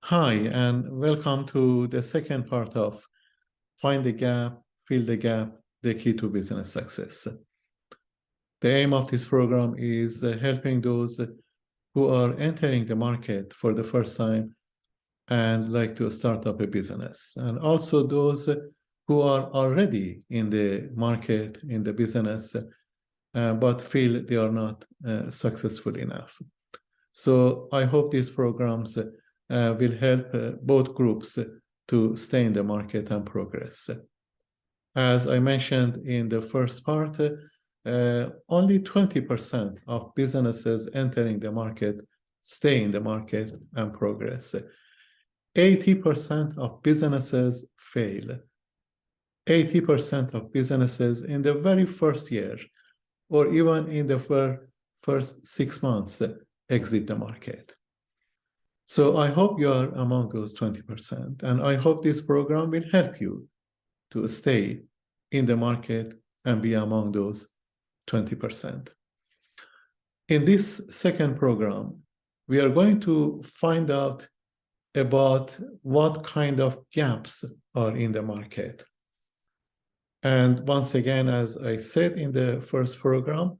Hi, and welcome to the second part of Find the Gap, Fill the Gap, the Key to Business Success. The aim of this program is helping those who are entering the market for the first time and like to start up a business, and also those who are already in the market, in the business, but feel they are not successful enough. So I hope these programs will help both groups to stay in the market and progress. As I mentioned in the first part, only 20% of businesses entering the market stay in the market and progress. 80% of businesses fail. 80% of businesses in the very first year, or even in the first 6 months, exit the market. So I hope you are among those 20%, and I hope this program will help you to stay in the market and be among those 20%. In this second program, we are going to find out about what kind of gaps are in the market. And once again, as I said in the first program,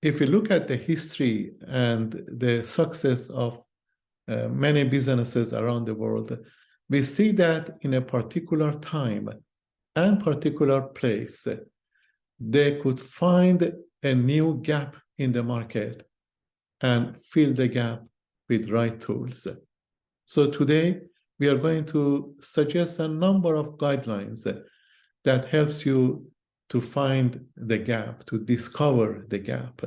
if we look at the history and the success of many businesses around the world, we see that in a particular time and particular place, they could find a new gap in the market and fill the gap with right tools. So today, we are going to suggest a number of guidelines that helps you to find the gap, to discover the gap.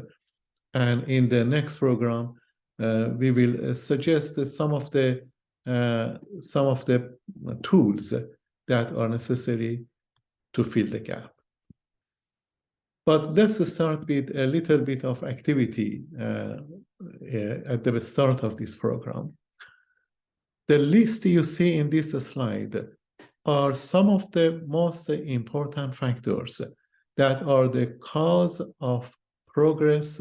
And in the next program, we will suggest some of the tools that are necessary to fill the gap. But let's start with a little bit of activity at the start of this program. The list you see in this slide are some of the most important factors that are the cause of progress,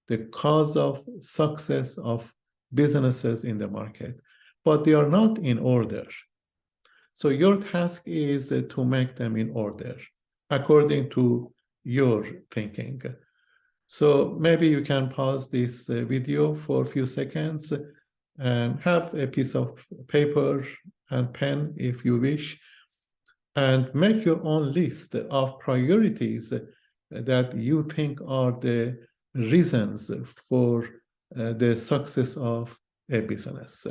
the cause of success of businesses in the market, but they are not in order. So your task is to make them in order according to your thinking. So maybe you can pause this video for a few seconds and have a piece of paper and pen if you wish, and make your own list of priorities that you think are the reasons for the success of a business.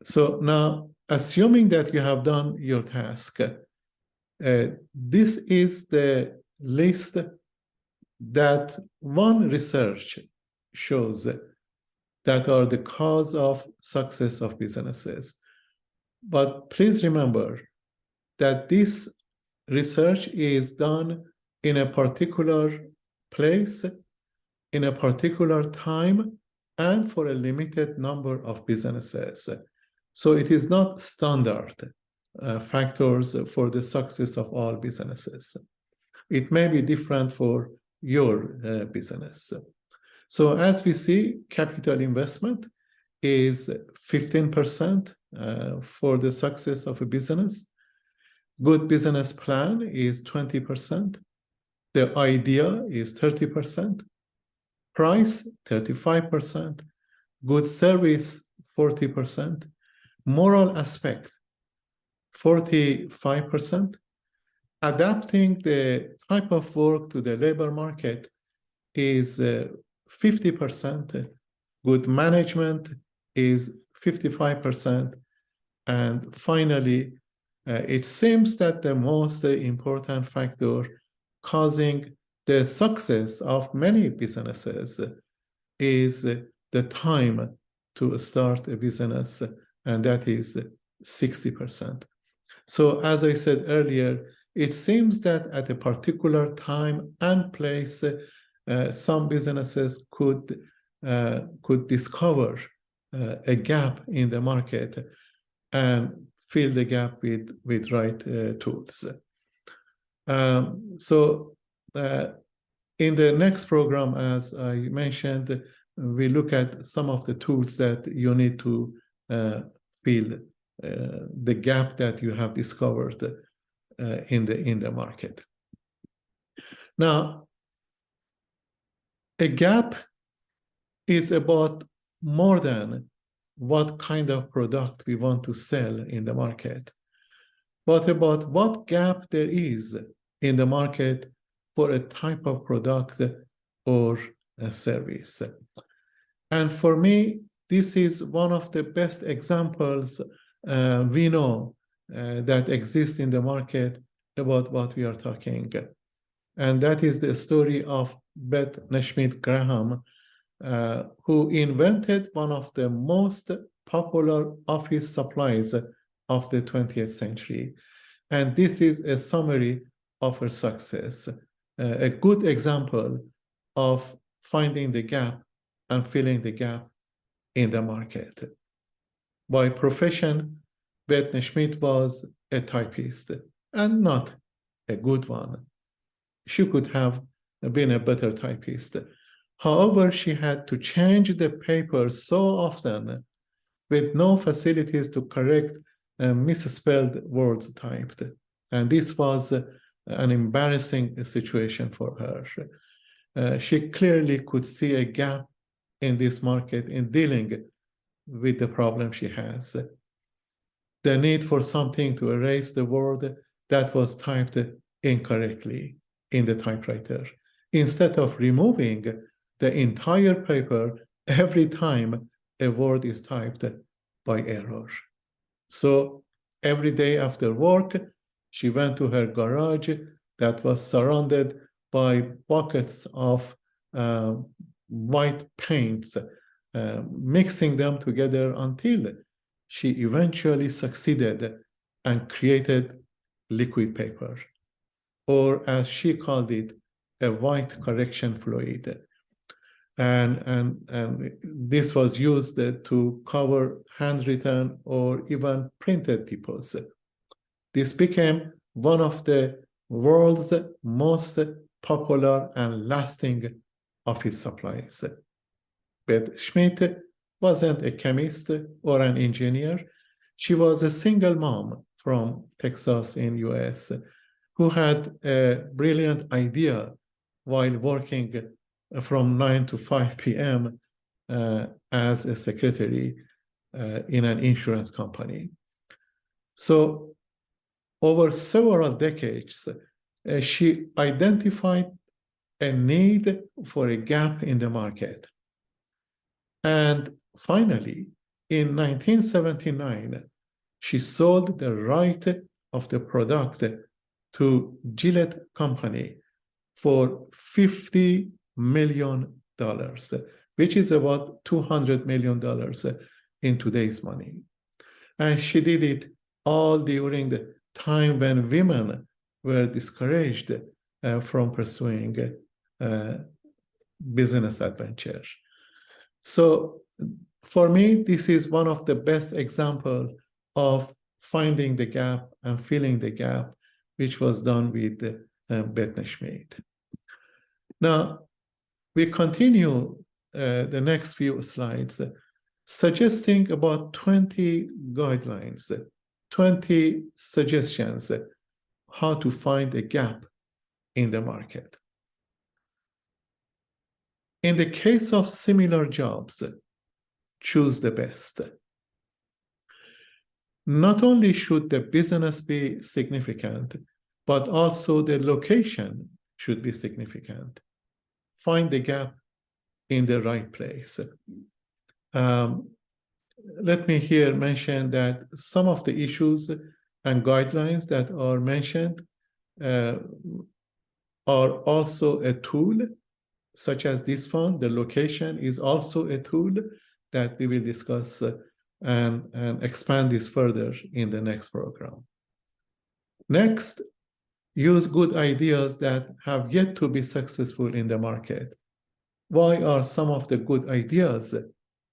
So now, assuming that you have done your task, this is the list that one research shows that are the cause of success of businesses. But please remember that this research is done in a particular place, in a particular time, and for a limited number of businesses. So it is not standard factors for the success of all businesses. It may be different for your business. So as we see, capital investment is 15% for the success of a business. Good business plan is 20%. The idea is 30%. Price, 35%. Good service, 40%. Moral aspect, 45%. Adapting the type of work to the labor market is 50%. Good management is 55%. And finally, it seems that the most important factor causing the success of many businesses is the time to start a business, and that is 60%. So as I said earlier, it seems that at a particular time and place, some businesses could discover a gap in the market and fill the gap with right tools. So in the next program, as I mentioned, we look at some of the tools that you need to fill the gap that you have discovered in the market. Now, a gap is about more than what kind of product we want to sell in the market, but about what gap there is in the market for a type of product or a service. And for me, this is one of the best examples we know that exist in the market about what we are talking. And that is the story of Beth Neshmith Graham, who invented one of the most popular office supplies of the 20th century. And this is a summary of her success, a good example of finding the gap and filling the gap in the market. By profession, Beth Neshmith was a typist, and not a good one. She could have been a better typist. However, she had to change the paper so often with no facilities to correct misspelled words typed. And this was an embarrassing situation for her. She clearly could see a gap in this market in dealing with the problem she has. The need for something to erase the word that was typed incorrectly in the typewriter, instead of removing the entire paper every time a word is typed by error. So every day after work, she went to her garage that was surrounded by buckets of white paints, mixing them together until she eventually succeeded and created liquid paper, or as she called it, a white correction fluid. And this was used to cover handwritten or even printed typos. This became one of the world's most popular and lasting office supplies. Beth Neshmith wasn't a chemist or an engineer. She was a single mom from Texas in US who had a brilliant idea while working from 9 to 5 p.m. As a secretary in an insurance company. So over several decades, she identified a need for a gap in the market. And finally, in 1979, she sold the right of the product to Gillette Company for $50 million, which is about $200 million in today's money. And she did it all during the time when women were discouraged from pursuing business adventures. So for me, this is one of the best examples of finding the gap and filling the gap, which was done with Beth Neshmith. Now, we continue the next few slides, suggesting about 20 guidelines, 20 suggestions how to find a gap in the market. In the case of similar jobs, choose the best. Not only should the business be significant, but also the location should be significant. Find the gap in the right place. Let me here mention that some of the issues and guidelines that are mentioned are also a tool, such as this one. The location is also a tool that we will discuss and expand this further in the next program. Next, use good ideas that have yet to be successful in the market. Why are some of the good ideas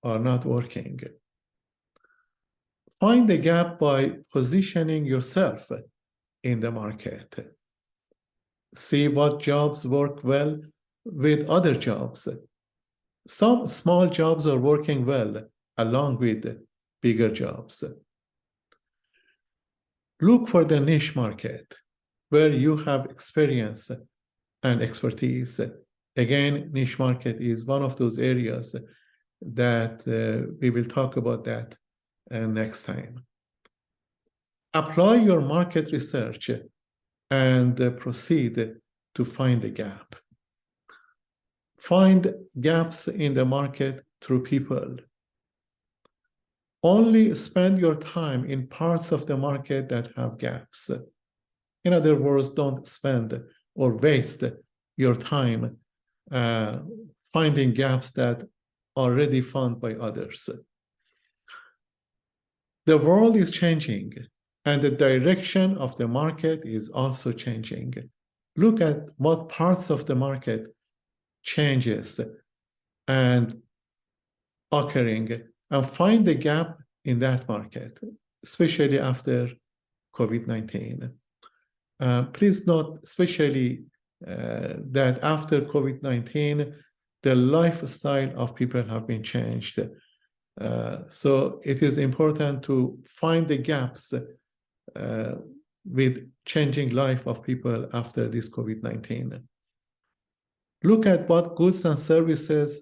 are not working? Find the gap by positioning yourself in the market. See what jobs work well with other jobs Some small jobs are working well along with bigger jobs. Look for the niche market where you have experience and expertise. Again, niche market is one of those areas that we will talk about that next time. Apply your market research and proceed to find the gap. Find gaps in the market through people. Only spend your time in parts of the market that have gaps. In other words, don't spend or waste your time finding gaps that are already found by others. The world is changing, and the direction of the market is also changing. Look at what parts of the market changes and occurring, and find the gap in that market, especially after COVID-19. Please note, especially that after COVID-19, the lifestyle of people have been changed. So it is important to find the gaps with changing life of people after this COVID-19. Look at what goods and services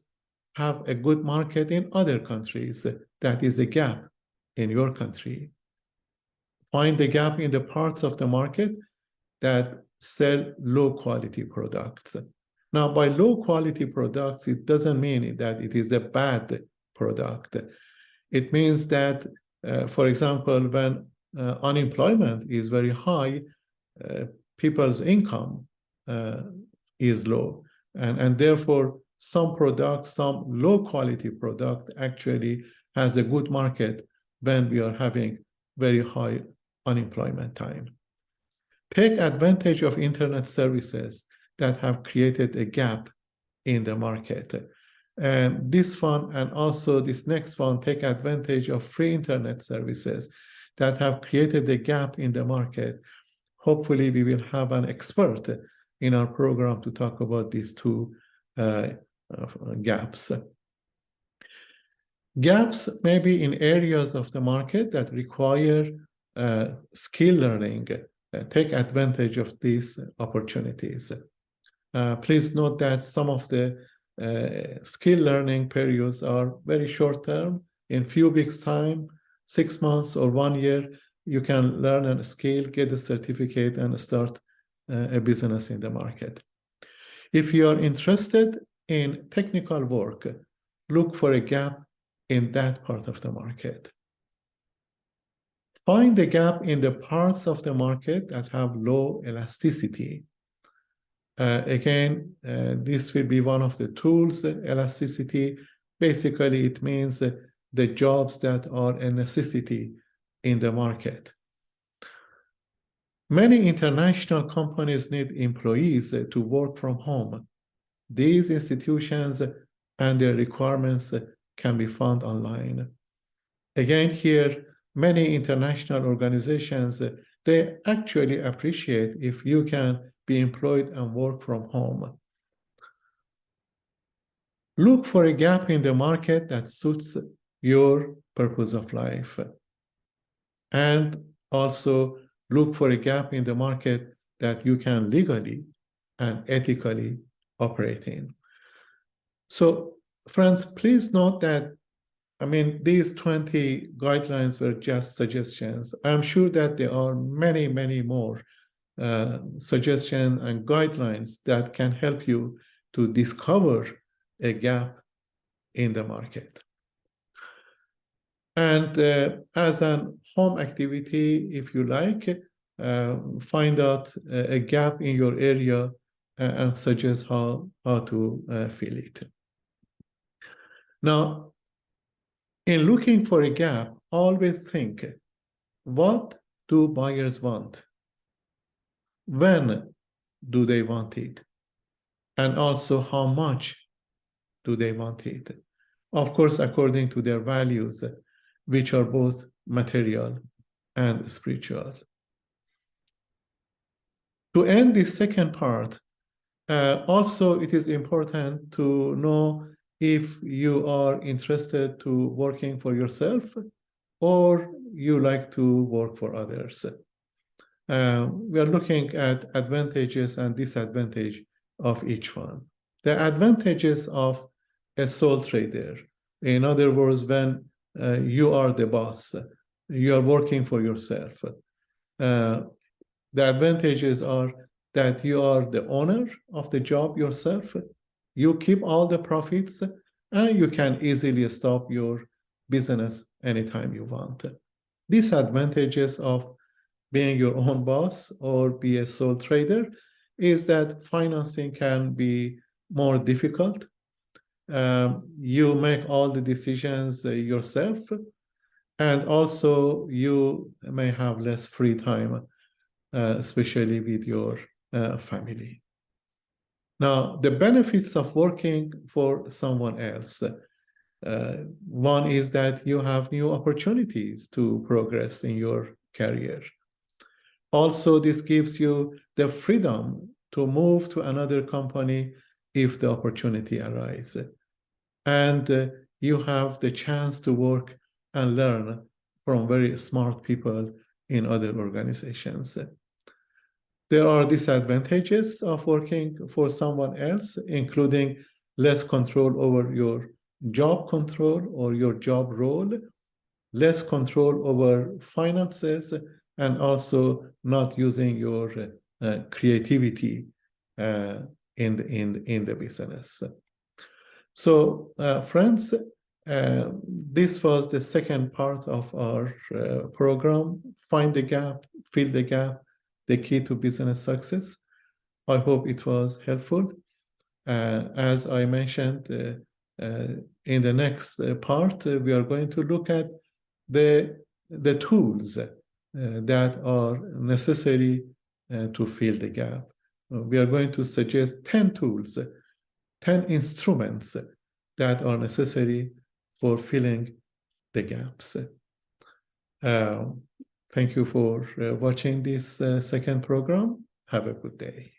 have a good market in other countries. That is a gap in your country. Find the gap in the parts of the market that sell low-quality products. Now, by low-quality products, it doesn't mean that it is a bad product. It means that, for example, when unemployment is very high, people's income is low. And therefore, some products, some low-quality product actually has a good market when we are having very high unemployment time. Take advantage of internet services that have created a gap in the market. And this one and also this next one take advantage of free internet services that have created a gap in the market. Hopefully, we will have an expert in our program to talk about these two gaps. Gaps may be in areas of the market that require skill learning. Take advantage of these opportunities. Please note that some of the skill learning periods are very short term. In few weeks' time, 6 months or 1 year, you can learn a skill, get a certificate, and start a business in the market. If you are interested in technical work, look for a gap in that part of the market. Find the gap in the parts of the market that have low elasticity. Again, this will be one of the tools, elasticity. Basically, it means the jobs that are a necessity in the market. Many international companies need employees to work from home. These institutions and their requirements can be found online. Again, here, many international organizations, they actually appreciate if you can be employed and work from home. Look for a gap in the market that suits your purpose of life. And also look for a gap in the market that you can legally and ethically operate in. So, friends, please note that, these 20 guidelines were just suggestions. I'm sure that there are many, many more suggestions and guidelines that can help you to discover a gap in the market. And as a home activity, if you like, find out a gap in your area and suggest how to fill it. Now, in looking for a gap, always think, what do buyers want? When do they want it? And also, how much do they want it? Of course, according to their values, which are both material and spiritual. To end this second part, also it is important to know if you are interested to working for yourself or you like to work for others. We are looking at advantages and disadvantages of each one. The advantages of a sole trader, in other words, when you are the boss, you are working for yourself. The advantages are that you are the owner of the job yourself. You keep all the profits and you can easily stop your business anytime you want. Disadvantages of being your own boss or be a sole trader is that financing can be more difficult. You make all the decisions yourself, and also you may have less free time, especially with your family. Now, the benefits of working for someone else. One is that you have new opportunities to progress in your career. Also, this gives you the freedom to move to another company if the opportunity arises. And you have the chance to work and learn from very smart people in other organizations. There are disadvantages of working for someone else, including less control over your job control or your job role, less control over finances, and also not using your creativity in the business. So, friends, this was the second part of our program, Find the Gap, Fill the Gap, the key to business success. I hope it was helpful. As I mentioned, in the next part, we are going to look at the tools that are necessary to fill the gap. We are going to suggest 10 tools, 10 instruments that are necessary for filling the gaps. Thank you for watching this second program. Have a good day.